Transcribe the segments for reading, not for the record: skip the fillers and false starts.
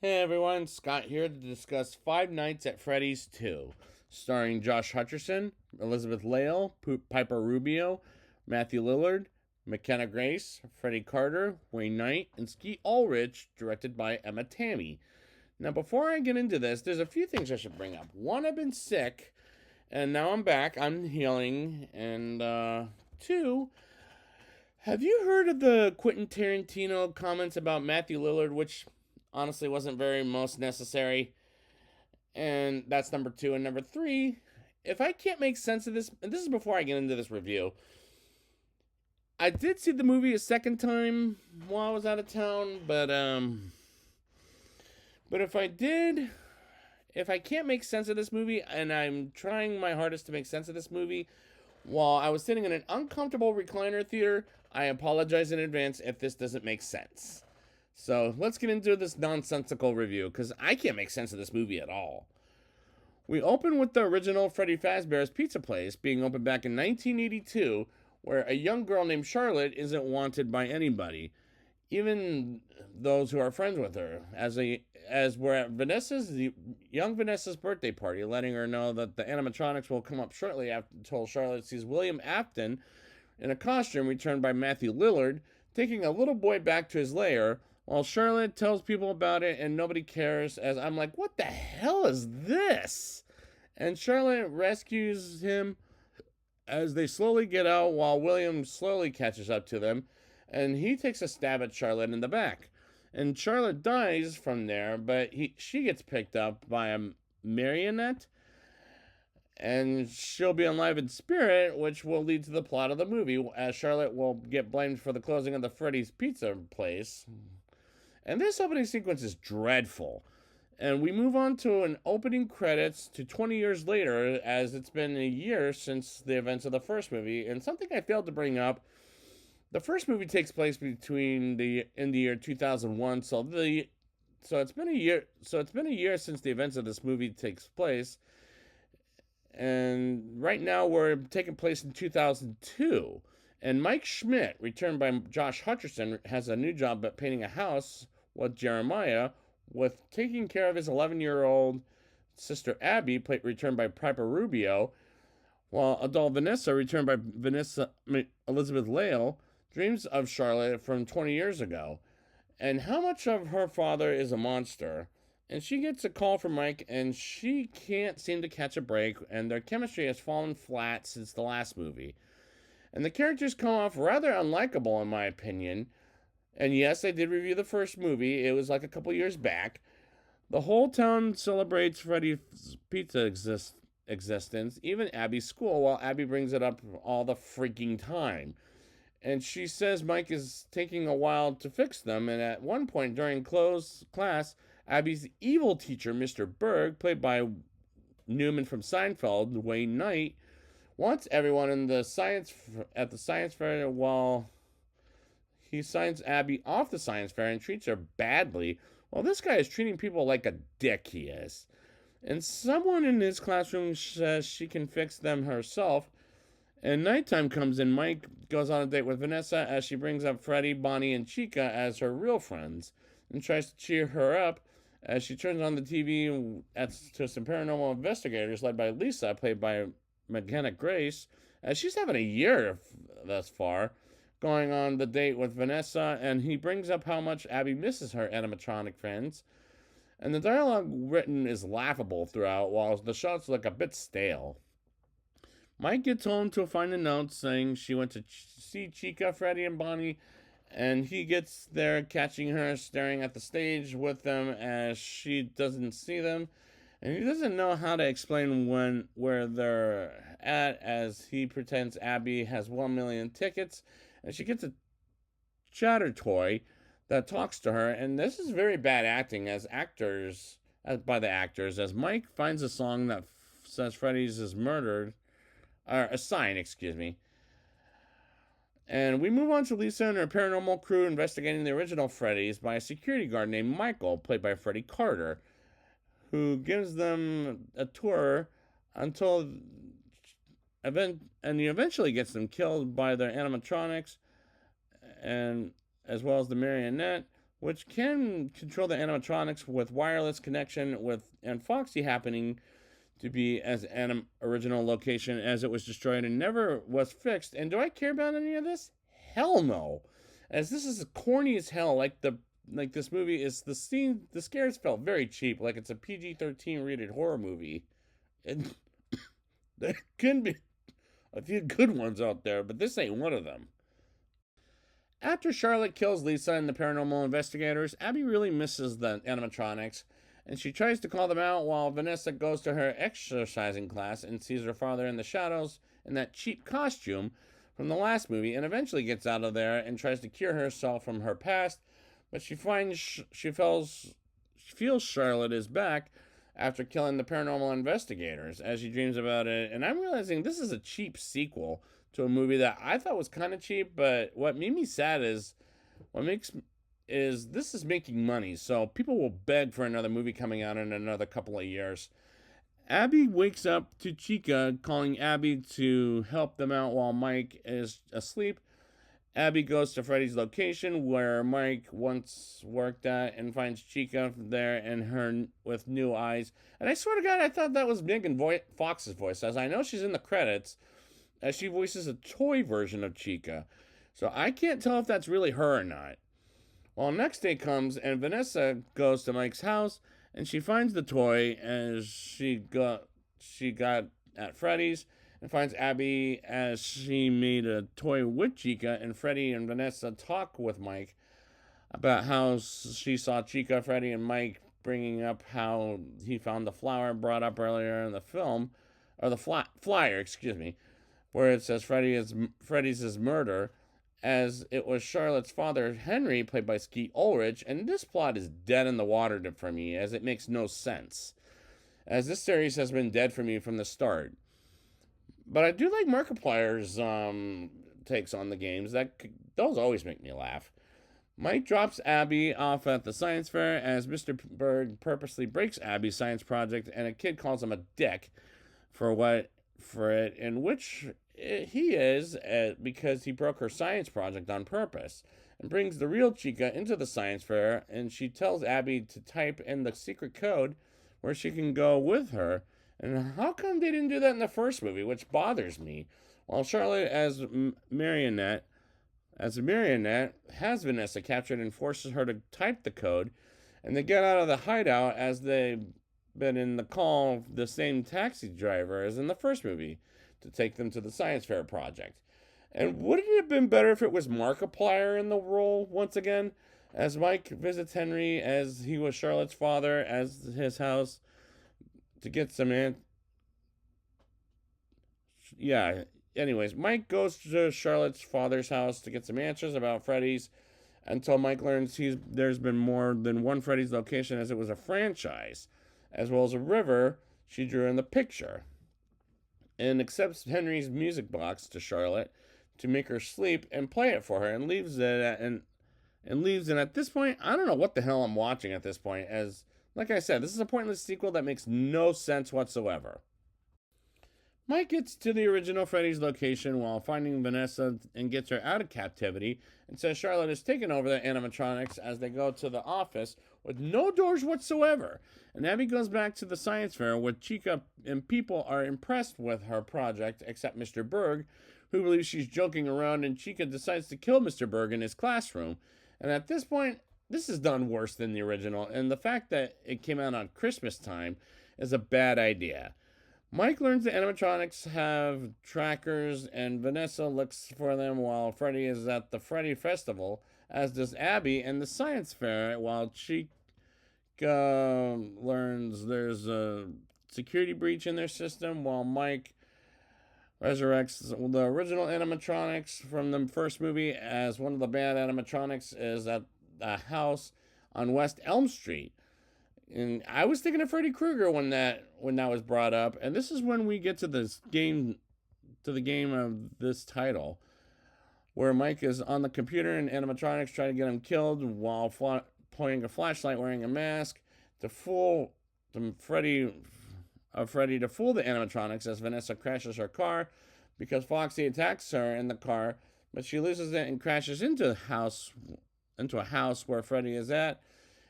Hey everyone, Scott here to discuss Five Nights at Freddy's 2, starring Josh Hutcherson, Elizabeth Lail, Piper Rubio, Matthew Lillard, McKenna Grace, Freddie Carter, Wayne Knight, and Skeet Ulrich, directed by Emma Tammy. Now, before I get into this, there's a few things I should bring up. One, I've been sick, and now I'm back. I'm healing. And two, have you heard of the Quentin Tarantino comments about Matthew Lillard, which honestly wasn't very most necessary? And that's number two. And number three, if I can't make sense of this, and this is before I get into this review, I did see the movie a second time while I was out of town, but if I can't make sense of this movie, and I'm trying my hardest to make sense of this movie, while I was sitting in an uncomfortable recliner theater, I apologize in advance if this doesn't make sense. So let's get into this nonsensical review, because I can't make sense of this movie at all. We open with the original Freddy Fazbear's Pizza Place being opened back in 1982, where a young girl named Charlotte isn't wanted by anybody, even those who are friends with her. As we're at young Vanessa's birthday party, letting her know that the animatronics will come up shortly until Charlotte sees William Afton in a costume returned by Matthew Lillard, taking a little boy back to his lair, while Charlotte tells people about it and nobody cares, as I'm like, what the hell is this? And Charlotte rescues him as they slowly get out while William slowly catches up to them, and he takes a stab at Charlotte in the back. And Charlotte dies from there, but she gets picked up by a marionette, and she'll be alive in spirit, which will lead to the plot of the movie, as Charlotte will get blamed for the closing of the Freddy's Pizza place. And this opening sequence is dreadful. And we move on to an opening credits to 20 years later, as it's been a year since the events of the first movie. And something I failed to bring up: the first movie takes place in the year 2001, so it's been a year. So it's been a year since the events of this movie takes place, and right now we're taking place in 2002. And Mike Schmidt, returned by Josh Hutcherson, has a new job at painting a house with Jeremiah, with taking care of his 11-year-old sister Abby, returned by Piper Rubio, while adult Vanessa, returned by Elizabeth Lail, dreams of Charlotte from 20 years ago, and how much of her father is a monster. And she gets a call from Mike, and she can't seem to catch a break, and their chemistry has fallen flat since the last movie. And the characters come off rather unlikable, in my opinion. And yes, I did review the first movie. It was like a couple years back. The whole town celebrates Freddy's Pizza existence, even Abby's school, while Abby brings it up all the freaking time. And she says Mike is taking a while to fix them, and at one point during class, Abby's evil teacher, Mr. Berg, played by Newman from Seinfeld, Wayne Knight, wants everyone in the at the science fair, while he signs Abby off the science fair and treats her badly. Well, this guy is treating people like a dick, he is. And someone in his classroom says she can fix them herself. And nighttime comes and Mike goes on a date with Vanessa, as she brings up Freddy, Bonnie, and Chica as her real friends, and tries to cheer her up as she turns on the TV to some paranormal investigators led by Lisa, played by McKenna Grace, as she's having a year thus far, going on the date with Vanessa, and he brings up how much Abby misses her animatronic friends. And the dialogue written is laughable throughout, while the shots look a bit stale. Mike gets home to find a note saying she went to see Chica, Freddy, and Bonnie, and he gets there catching her staring at the stage with them as she doesn't see them. And he doesn't know how to explain where they're at, as he pretends Abby has 1 million tickets, and she gets a chatter toy that talks to her. And this is very bad acting by the actors, as Mike finds a song that says Freddy's is murdered, or a sign, excuse me. And we move on to Lisa and her paranormal crew investigating the original Freddy's by a security guard named Michael, played by Freddie Carter, who gives them a tour until and he eventually gets them killed by their animatronics, and as well as the marionette, which can control the animatronics with wireless connection and Foxy happening to be as an original location as it was destroyed and never was fixed. And do I care about any of this? Hell no. As this is corny as hell. Like this movie is the scares felt very cheap, like it's a PG-13 rated horror movie. And there can be a few good ones out there, but this ain't one of them. After Charlotte kills Lisa and the paranormal investigators, Abby really misses the animatronics, and she tries to call them out while Vanessa goes to her exercising class and sees her father in the shadows in that cheap costume from the last movie, and eventually gets out of there and tries to cure herself from her past, but she feels Charlotte is back after killing the paranormal investigators as she dreams about it. And I'm realizing this is a cheap sequel to a movie that I thought was kind of cheap, but what made me sad is this is making money, so people will beg for another movie coming out in another couple of years. Abby wakes up to Chica calling Abby to help them out while Mike is asleep. Abby goes to Freddy's location where Mike once worked at and finds Chica there and her with new eyes. And I swear to God, I thought that was Megan Fox's voice, as I know she's in the credits, as she voices a toy version of Chica. So I can't tell if that's really her or not. Well, next day comes and Vanessa goes to Mike's house and she finds the toy as she got at Freddy's, and finds Abby as she made a toy with Chica, and Freddy and Vanessa talk with Mike about how she saw Chica, Freddy, and Mike bringing up how he found the flower brought up earlier in the film, or the flyer, excuse me, where it says Freddy's murder, as it was Charlotte's father, Henry, played by Skeet Ulrich, and this plot is dead in the water for me, as it makes no sense, as this series has been dead for me from the start. But I do like Markiplier's takes on the games. Those always make me laugh. Mike drops Abby off at the science fair as Mr. Berg purposely breaks Abby's science project, and a kid calls him a dick for it, in which he is because he broke her science project on purpose, and brings the real Chica into the science fair, and she tells Abby to type in the secret code where she can go with her. And how come they didn't do that in the first movie, which bothers me? While Charlotte, as a marionette, has Vanessa captured and forces her to type the code, and they get out of the hideout as they've been in the call of the same taxi driver as in the first movie to take them to the science fair project. And wouldn't it have been better if it was Markiplier in the role once again, as Mike visits Henry as he was Charlotte's father as his house to get some anyways, Mike goes to Charlotte's father's house to get some answers about Freddy's, until Mike learns there's been more than one Freddy's location, as it was a franchise, as well as a river she drew in the picture, and accepts Henry's music box to Charlotte to make her sleep and play it for her, and leaves. And at this point, I don't know what the hell I'm watching at this point, as like I said, this is a pointless sequel that makes no sense whatsoever. Mike gets to the original Freddy's location while finding Vanessa and gets her out of captivity, and says Charlotte has taken over the animatronics as they go to the office with no doors whatsoever. And Abby goes back to the science fair where Chica and people are impressed with her project, except Mr. Berg, who believes she's joking around, and Chica decides to kill Mr. Berg in his classroom. And at this point, this is done worse than the original, and the fact that it came out on Christmas time is a bad idea. Mike learns the animatronics have trackers, and Vanessa looks for them while Freddy is at the Freddy Festival, as does Abby and the science fair, while Chica learns there's a security breach in their system, while Mike resurrects the original animatronics from the first movie, as one of the bad animatronics is at a house on West Elm Street. And I was thinking of Freddy Krueger when that was brought up, and this is when we get to the game of this title, where Mike is on the computer and animatronics try to get him killed while pointing a flashlight, wearing a mask to fool Freddy to fool the animatronics, as Vanessa crashes her car because Foxy attacks her in the car, but she loses it and crashes into the house into a house where Freddy is at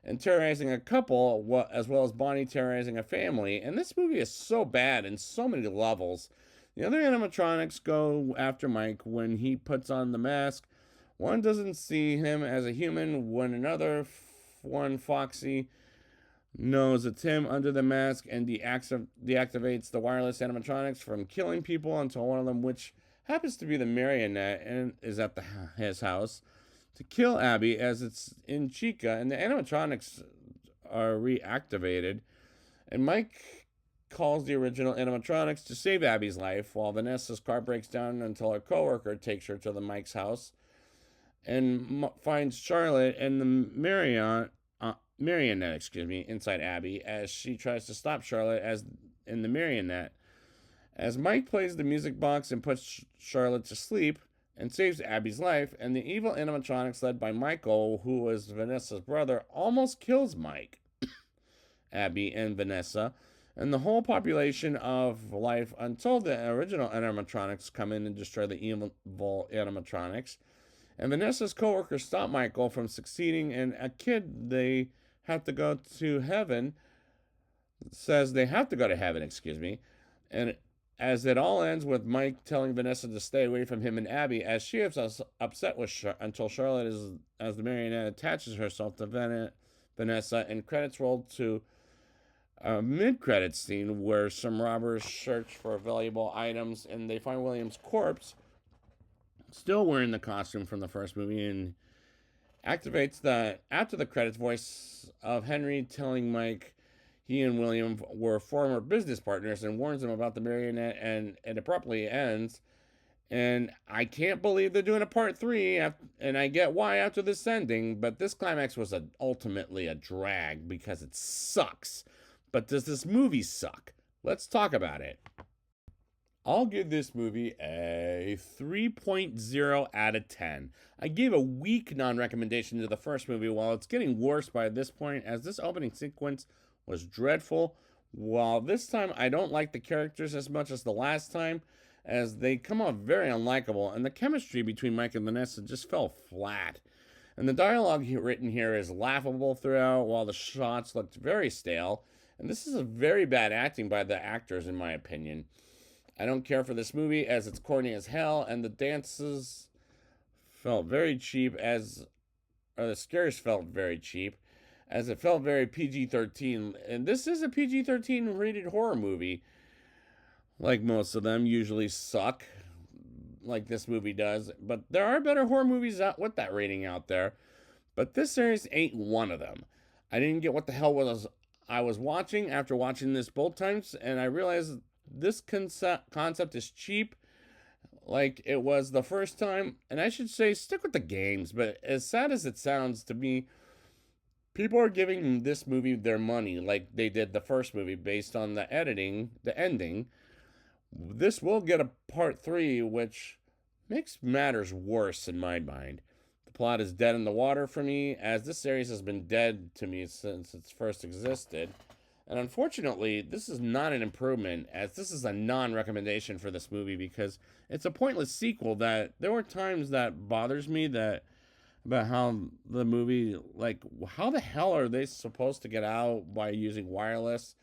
and terrorizing a couple, as well as Bonnie terrorizing a family. And this movie is so bad in so many levels. The other animatronics go after Mike when he puts on the mask. One doesn't see him as a human, when another one, Foxy, knows it's him under the mask and deactivates the wireless animatronics from killing people until one of them, which happens to be the marionette, and is at his house to kill Abby as it's in Chica, and the animatronics are reactivated. And Mike calls the original animatronics to save Abby's life while Vanessa's car breaks down until her coworker takes her to the Mike's house and finds Charlotte and the marionette, inside Abby as she tries to stop Charlotte as in the marionette. As Mike plays the music box and puts Charlotte to sleep and saves Abby's life, and the evil animatronics led by Michael, who was Vanessa's brother, almost kills Mike, Abby, and Vanessa, and the whole population of life until the original animatronics come in and destroy the evil animatronics. And Vanessa's coworkers stop Michael from succeeding, and a kid they have to go to heaven says they have to go to heaven, and as it all ends with Mike telling Vanessa to stay away from him and Abby, as she is upset with until Charlotte, as the marionette, attaches herself to Vanessa, and credits roll to a mid-credits scene where some robbers search for valuable items and they find William's corpse, still wearing the costume from the first movie, and activates the after the credits voice of Henry telling Mike he and William were former business partners and warns him about the marionette, and it abruptly ends. And I can't believe they're doing a part 3, and I get why after this ending, but this climax was ultimately a drag because it sucks. But does this movie suck? Let's talk about it. I'll give this movie a 3.0 out of 10. I gave a weak non-recommendation to the first movie, while it's getting worse by this point, as this opening sequence was dreadful. While this time I don't like the characters as much as the last time, as they come off very unlikable, and the chemistry between Mike and Vanessa just fell flat. And the dialogue written here is laughable throughout, while the shots looked very stale. And this is a very bad acting by the actors, in my opinion. I don't care for this movie, as it's corny as hell, and the dances felt very cheap, or the scares felt very cheap, as it felt very PG-13. And this is a PG-13 rated horror movie. Like most of them usually suck, like this movie does. But there are better horror movies out with that rating out there. But this series ain't one of them. I didn't get what the hell I was watching after watching this both times, and I realized this concept is cheap, like it was the first time. And I should say, stick with the games. But as sad as it sounds to me, people are giving this movie their money like they did the first movie based on the ending. This will get a part 3, which makes matters worse in my mind. The plot is dead in the water for me, as this series has been dead to me since it first existed. And unfortunately, this is not an improvement, as this is a non-recommendation for this movie, because it's a pointless sequel that there were times that bothers me about how the movie, like, how the hell are they supposed to get out by using wireless,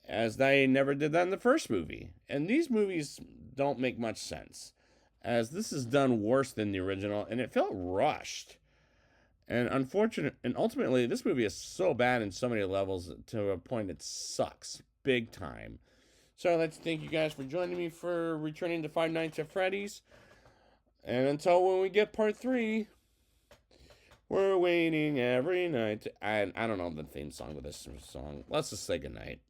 as they never did that in the first movie. And these movies don't make much sense, as this is done worse than the original, and it felt rushed. And ultimately, this movie is so bad in so many levels to a point it sucks big time. So I'd like to thank you guys for joining me for returning to Five Nights at Freddy's. And until when we get part 3, we're waiting every night. I don't know the theme song of this song. Let's just say goodnight.